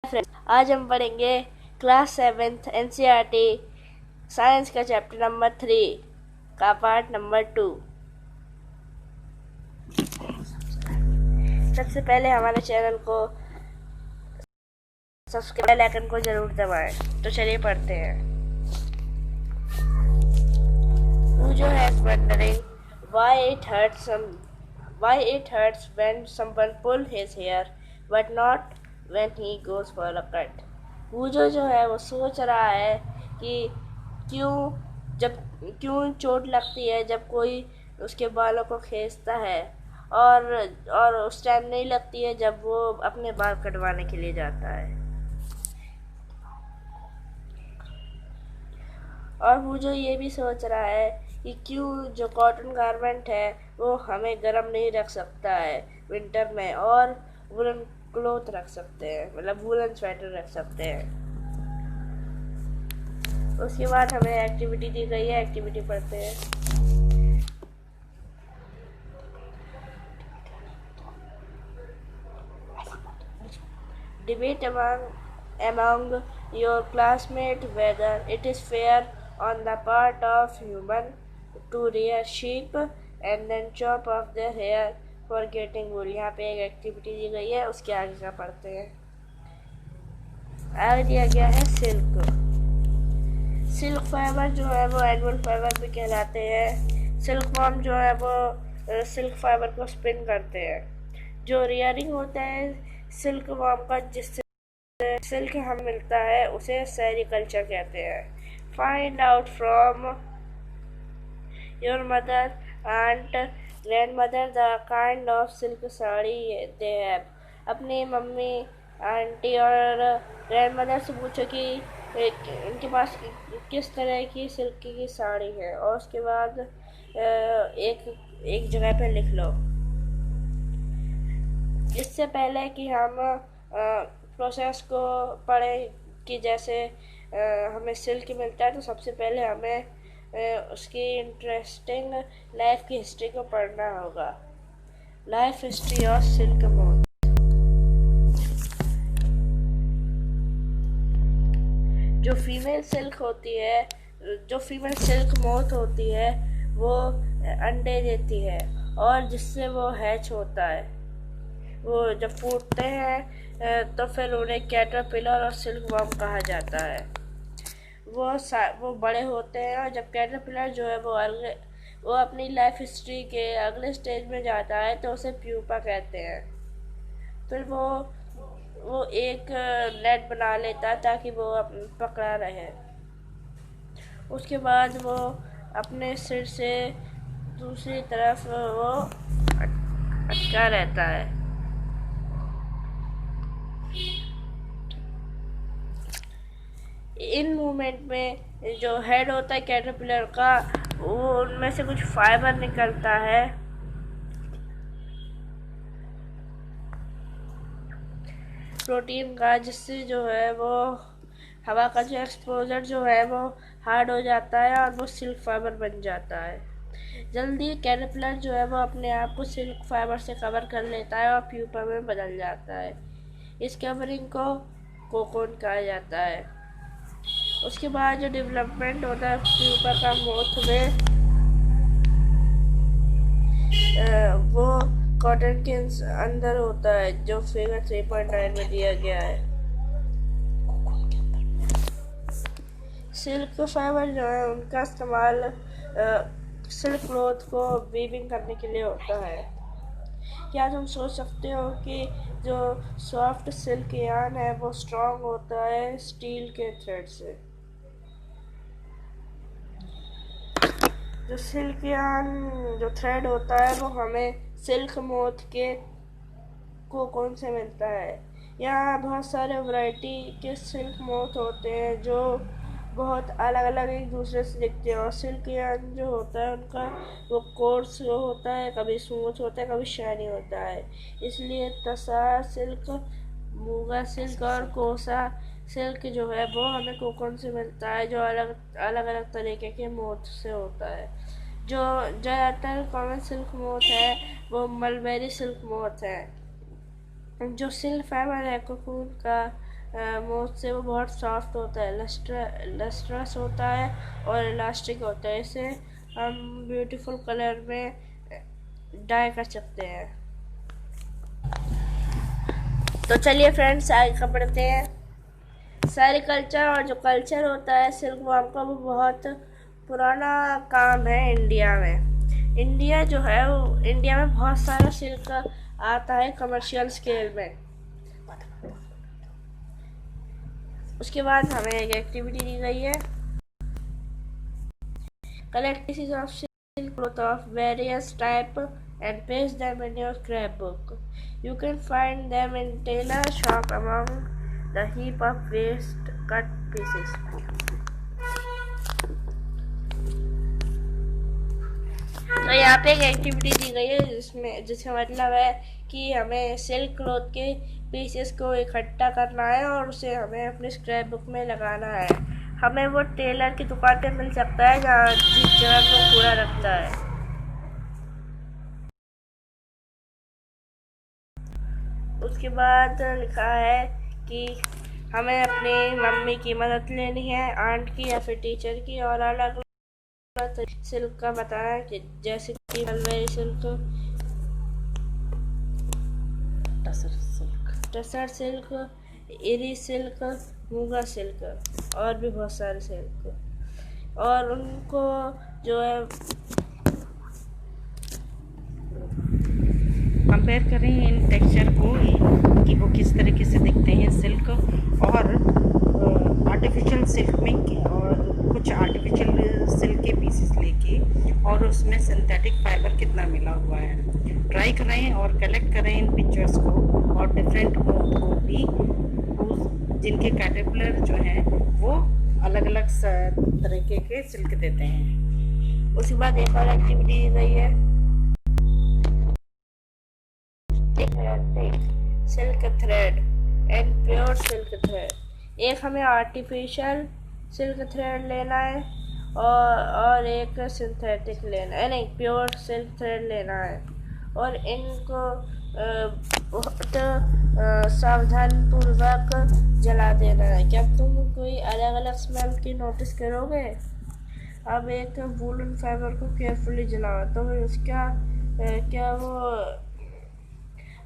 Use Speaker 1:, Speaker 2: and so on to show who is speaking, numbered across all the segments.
Speaker 1: Friends, आज हम पढ़ेंगे क्लास 7th एनसीईआरटी साइंस का चैप्टर नंबर 3 का पार्ट नंबर 2। सबसे पहले हमारे चैनल को सब्सक्राइब बेल आइकन को जरूर दबाएं। तो चलिए पढ़ते हैं। Pujo is wondering why it hurts when someone pull his hair but not when he goes for a cut। पूजो जो है वो सोच रहा है कि क्यों चोट लगती है जब कोई उसके बालों को खींचता है और उस टाइम नहीं लगती है जब वो अपने बाल कटवाने के लिए जाता है। और पूजो ये भी सोच रहा है कि क्यों जो कॉटन गारमेंट है वो हमें गर्म नहीं रख सकता है विंटर में, और वुलन क्लोथ रख सकते हैं, मतलब वुलन स्वेटर रख सकते हैं। उसके बाद हमें एक्टिविटी दी गई है, एक्टिविटी पढ़ते हैं। Debate among your classmates whether it is fair on the part of human to rear sheep and then chop off their hair for getting wool। यहाँ पे एक एक्टिविटी दी गई है, उसके आगे का पढ़ते हैं। आगे दिया गया है सिल्क फाइबर जो है वो एनिमल फाइबर भी कहलाते हैं। सिल्क वॉर्म जो है वो सिल्क फाइबर को स्पिन करते हैं। जो रियरिंग होता है सिल्क वॉर्म का, जिससे सिल्क हमें मिलता है, उसे सेरिकल्चर कहते हैं। Find out from your mother and grandmother the kind of silk sari they have. अपनी मम्मी, आंटी और ग्रैंडमदर से पूछो कि इनके पास किस तरह की सिल्क की साड़ी है, और उसके बाद एक जगह पे लिख लो। इससे पहले कि हम प्रोसेस को पढ़ें कि जैसे हमें सिल्क मिलता है, तो सबसे पहले हमें उसकी इंटरेस्टिंग लाइफ की हिस्ट्री को पढ़ना होगा। Life history of silk moth. जो फीमेल सिल्क मोथ होती है वो अंडे देती है, और जिससे वो हैच होता है। वो जब फूटते हैं तो फिर उन्हें कैटरपिलर और सिल्क वॉर्म कहा जाता है। वो बड़े होते हैं, और जब कैटरपिलर जो है वो अपनी लाइफ हिस्ट्री के अगले स्टेज में जाता है तो उसे प्यूपा कहते हैं। फिर वो एक नेट बना लेता है ताकि वो पकड़ा रहे। उसके बाद वो अपने सिर से दूसरी तरफ वो अटका रहता है। इन मूवमेंट में जो हेड होता है कैटरपिलर का, वो उनमें से कुछ फाइबर निकलता है, प्रोटीन का, जिससे जो है वो हवा का जो एक्सपोजर जो है वो हार्ड हो जाता है और वो सिल्क फाइबर बन जाता है। जल्दी कैटरपिलर जो है वो अपने आप को सिल्क फाइबर से कवर कर लेता है और प्यूपा में बदल जाता है। इस कवरिंग को कोकून कहा जाता है। उसके बाद जो डेवलपमेंट होता है प्यूपा का मोथ में, वो कॉटन के अंदर होता है, जो फिगर 3.9 में दिया गया है। सिल्क फाइबर जो है उनका इस्तेमाल सिल्क क्लॉथ को वीविंग करने के लिए होता है। क्या तुम सोच सकते हो कि जो सॉफ्ट सिल्क यार्न है वो स्ट्रॉन्ग होता है स्टील के थ्रेड से। जो सिल्क यार्न जो थ्रेड होता है वो हमें सिल्क मोथ के कोकून से मिलता है। यहाँ बहुत सारे वैरायटी के सिल्क मोथ होते हैं जो बहुत अलग अलग एक दूसरे से दिखते हैं, और सिल्क यार्न जो होता है उनका वो कोर्स होता है, कभी स्मूथ होता है, कभी शाइनी होता है। इसलिए तसर सिल्क, मूगा सिल्क और कोसा सिल्क जो है वो हमें कोकून से मिलता है, जो अलग अलग तरीके के मोथ से होता है। जो ज़्यादातर कॉमन सिल्क मोथ है वो मलबेरी सिल्क मोथ है। जो सिल्क फाइबर है कोकून का मोथ से वो बहुत सॉफ्ट होता है, लस्ट्रस होता है और इलास्टिक होता है। इसे हम ब्यूटीफुल कलर में डाई कर सकते हैं। तो चलिए फ्रेंड्स आगे बढ़ते हैं। सेरीकल्चर और जो कल्चर होता है सिल्क वर्म का, वो बहुत पुराना काम है इंडिया में। इंडिया जो है वो इंडिया में बहुत सारा सिल्क आता है कमर्शियल स्केल में। उसके बाद हमें एक एक्टिविटी दी गई है, collect pieces of silk cloth of various type and paste them in your scrapbook. You can find them in tailor shop among the heap of waste cut pieces. तो यहाँ पे एक एक्टिविटी दी गई है जिसका मतलब है कि हमें सिल्क क्लॉथ के पीसेस को इकट्ठा करना है और उसे हमें अपने स्क्रैप बुक में लगाना है। हमें वो टेलर की दुकान पे मिल सकता है जहाँ जिस जगह वो कूड़ा रखता है। उसके बाद लिखा है कि हमें अपनी मम्मी की मदद लेनी है, आंट की या फिर टीचर की, और अलग अलग सिल्क का बताना है कि जैसे कि mulberry silk, tussar silk, eri silk, मूंगा सिल्क और भी बहुत सारे सिल्क, और उनको जो है
Speaker 2: कंपेयर करें इन टेक्सचर को कि वो किस तरीके से दिखते हैं सिल्क और आर्टिफिशियल सिल्क में, और कुछ आर्टिफिशियल सिल्क के पीसेस लेके और उसमें सिंथेटिक फाइबर कितना मिला हुआ है। ट्राई करें और कलेक्ट करें इन पिक्चर्स को और डिफरेंट मोथ को भी, जिनके कैटरपिलर जो हैं वो अलग अलग तरीके के सिल्क देते हैं।
Speaker 1: उसके बाद एक और एक्टिविटी दी गई है, silk thread and pure silk thread. एक हमें आर्टिफिशियल सिल्क थ्रेड लेना है और एक सिंथेटिक लेना है, नहीं प्योर सिल्क थ्रेड लेना है, और इनको बहुत सावधान पूर्वक जला देना है। क्या तुम कोई अलग अलग स्मेल की नोटिस करोगे? अब एक वूलन फाइबर को केयरफुली जलाओ तो उसका क्या वो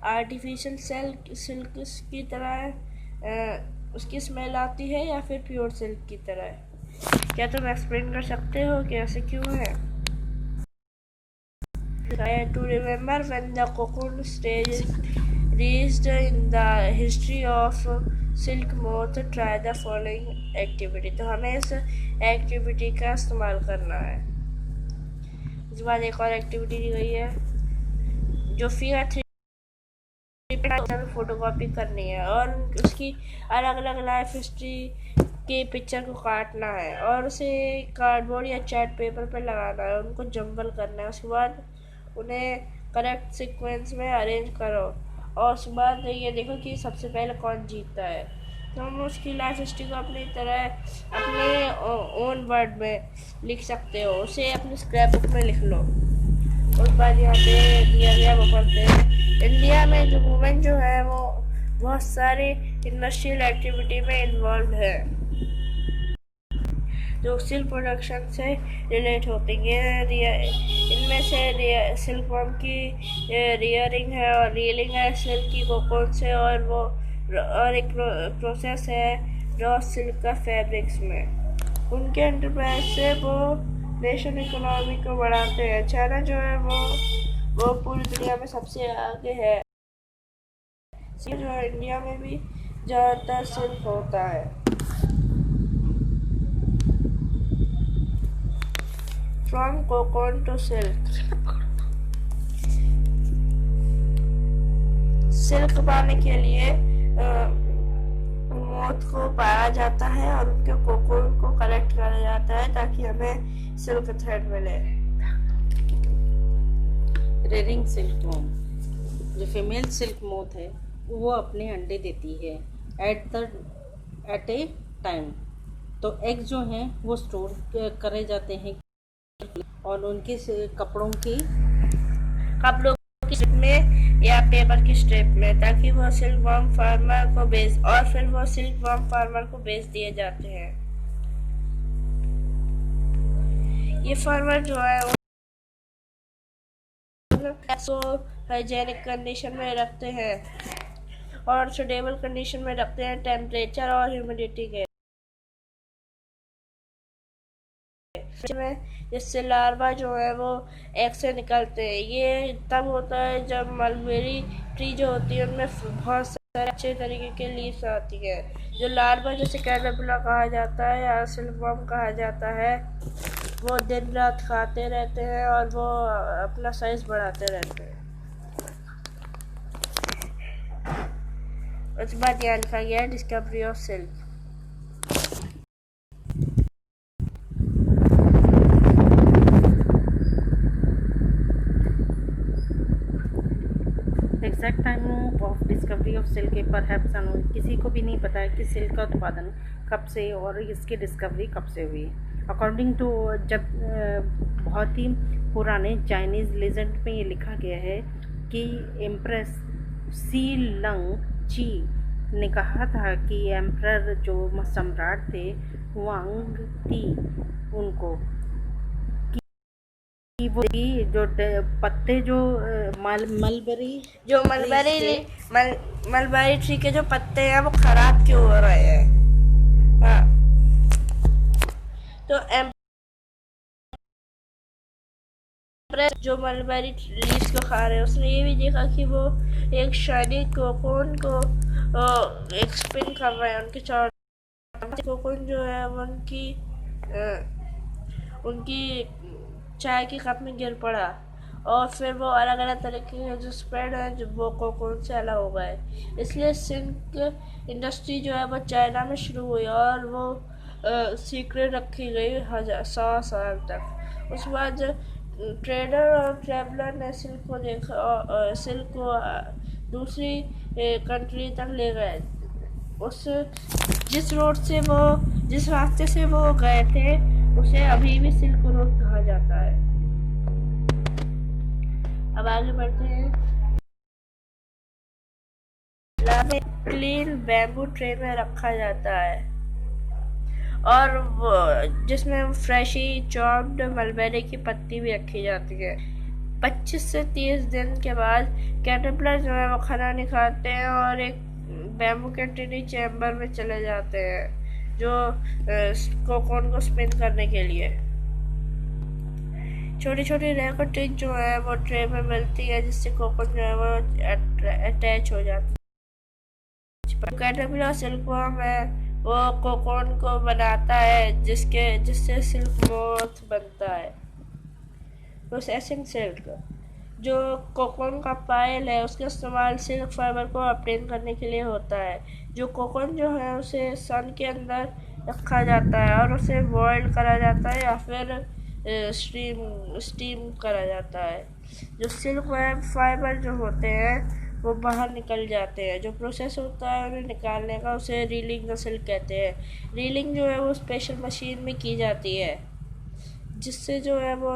Speaker 1: आर्टिफिशियल सिल्क की तरह उसकी स्मेल आती है या फिर प्योर सिल्क की तरह? क्या तुम एक्सप्लेन कर सकते हो कि ऐसे क्यों है? To remember when the cocoon stage is reached in the history of silk moth, try the following activity। तो हमें इस एक्टिविटी का इस्तेमाल करना है। उसके बाद एक और एक्टिविटी दी गई है, जो फिगर 3 फोटोकॉपी करनी है और उसकी अलग अलग लाइफ हिस्ट्री के पिक्चर को काटना है और उसे कार्डबोर्ड या चार्ट पेपर पर लगाना है, उनको जंबल करना है। उसके बाद उन्हें करेक्ट सीक्वेंस में अरेंज करो और उसके बाद ये देखो कि सबसे पहले कौन जीतता है। तो हम उसकी लाइफ हिस्ट्री को अपनी तरह अपने ओन वर्ड में लिख सकते हो, उसे अपने स्क्रैप बुक में लिख लो। उसके बाद यहाँ पे दिया गया वो पढ़ते हैं। इंडिया में जो वुमेन जो है वो बहुत सारी इंडस्ट्रियल एक्टिविटी में इन्वॉल्व है जो सिल्क प्रोडक्शन से रिलेट होती है। इनमें से सिल्क वर्म की रियरिंग है और रीलिंग है सिल्क की कोकोन से, और एक प्रोसेस है रॉ सिल्क का फैब्रिक्स में। उनके एंटरप्राइज से वो नेशनल इकोनॉमी को बढ़ाते हैं। चाइना जो है वो पूरी दुनिया में सबसे आगे है। जो इंडिया में भी ज़्यादातर सिल्क होता है। From cocoon to silk, silk पाने के लिए मोथ को पाया जाता है और उनके कोकोन को कलेक्ट करा जाता है ताकि हमें सिल्क थ्रेड मिले।
Speaker 2: रेयरिंग सिल्क मोथ, जो फीमेल सिल्क मोथ है वो अपने अंडे देती है एट ए टाइम। तो एग जो हैं वो स्टोर करे जाते हैं और उनके कपड़ों की
Speaker 1: में या पेपर की स्ट्रिप में, ताकि वो सिल्कवर्म फार्मर को बेच, और फिर वो सिल्कवर्म फार्मर को बेच दिए जाते हैं। ये फार्मर जो है वो हाइजेनिक कंडीशन में रखते हैं और सुटेबल कंडीशन में रखते हैं टेम्परेचर और ह्यूमिडिटी के में, जिससे लार्वा जो है वो एग से निकलते हैं। ये तब होता है जब मलबेरी ट्री जो होती है उनमें बहुत सारे अच्छे तरीके के लीव्स आती है। जो लार्वा जैसे कैटरपिलर कहा जाता है या सिल्कवर्म कहा जाता है, वो दिन रात खाते रहते हैं और वो अपना साइज बढ़ाते रहते हैं। उसके बाद यहाँ लिखा गया है discovery of silk.
Speaker 2: Exact time of discovery of silk perhaps unknown. किसी को भी नहीं पता है कि सिल्क का उत्पादन कब से और इसकी डिस्कवरी कब से हुई। अकॉर्डिंग टू जब बहुत ही पुराने चाइनीज़ लेजेंड में ये लिखा गया है कि एम्प्रेस सी लंग ची ने कहा था कि एम्परर जो सम्राट थे वांग ती उनको कि वो जो पत्ते जो मलबेरी
Speaker 1: ट्री के जो पत्ते हैं वो खराब क्यों हो रहे हैं। हाँ, तो जो मलबेरी लीव्स को खा रहे हैं उसने ये भी देखा कि वो एक शाइनी कोकोन को एक स्पिन कर रहे हैं। उनके कोकोन जो है उनकी चाय के कप में गिर पड़ा और फिर वो अलग अलग तरीके के जो स्प्रेड है जो वो कोकोन से अलग हो गए। इसलिए सिल्क इंडस्ट्री जो है वो चाइना में शुरू हुई और वो सीक्रेट रखी गई 100 साल तक। उसके बाद ट्रेडर और ट्रैवलर ने सिल्क को देखा और सिल्क को दूसरी कंट्री तक ले गए। जिस रास्ते से वो गए थे उसे अभी भी सिल्क रोड कहा जाता है। अब आगे बढ़ते हैं। क्लीन बैम्बू ट्रे में रखा जाता है और वो जिसमें फ्रेशी चॉप्ड मलबेरी की पत्ती भी रखी जाती है। 25 से 30 दिन के बाद कैटरपिलर जो है वो खाना निकालते हैं और एक बैम्बू के टिनी चैम्बर में चले जाते हैं जो कोकोन को स्पिन करने के लिए। छोटी छोटी रेकोटिन जो है वो ट्रे में मिलती है जिससे कोकोन जो है वो अटैच हो जाती है। कैटरपिलर सिल्कवर्म है वो कोकोन को बनाता है जिससे सिल्क मोथ बनता है। प्रोसेसिंग सिल्क जो कोकोन का पायल है उसका इस्तेमाल सिल्क फाइबर को ऑब्टेन करने के लिए होता है। जो कोकोन जो है उसे सन के अंदर रखा जाता है और उसे बॉयल करा जाता है या फिर स्टीम करा जाता है। जो सिल्क फाइबर जो होते हैं वो बाहर निकल जाते हैं। जो प्रोसेस होता है उन्हें निकालने का उसे रीलिंग द सिल्क कहते हैं। रीलिंग जो है वो स्पेशल मशीन में की जाती है जिससे जो है वो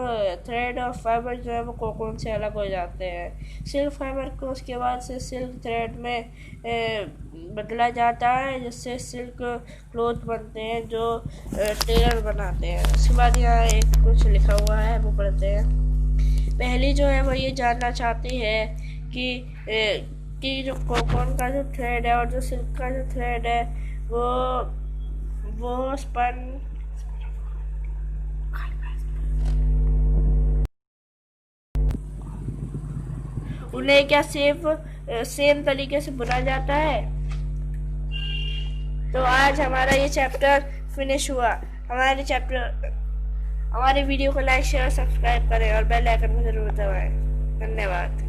Speaker 1: थ्रेड और फाइबर जो है वो कोकोन से अलग हो जाते हैं। सिल्क फाइबर को उसके बाद से सिल्क थ्रेड में बदला जाता है जिससे सिल्क क्लॉथ बनते हैं जो टेलर बनाते हैं। उसके बाद यहाँ एक कुछ लिखा हुआ है वो पढ़ते हैं। पहली जो है वो ये जानना चाहती है कि जो कोकोन का जो थ्रेड है और जो सिल्क का जो थ्रेड है वो स्पन उन्हें क्या सेम तरीके से बुना जाता है। तो आज हमारा ये चैप्टर फिनिश हुआ। हमारे वीडियो को लाइक शेयर सब्सक्राइब करें और बेल आइकन को जरूर दबाएं। धन्यवाद।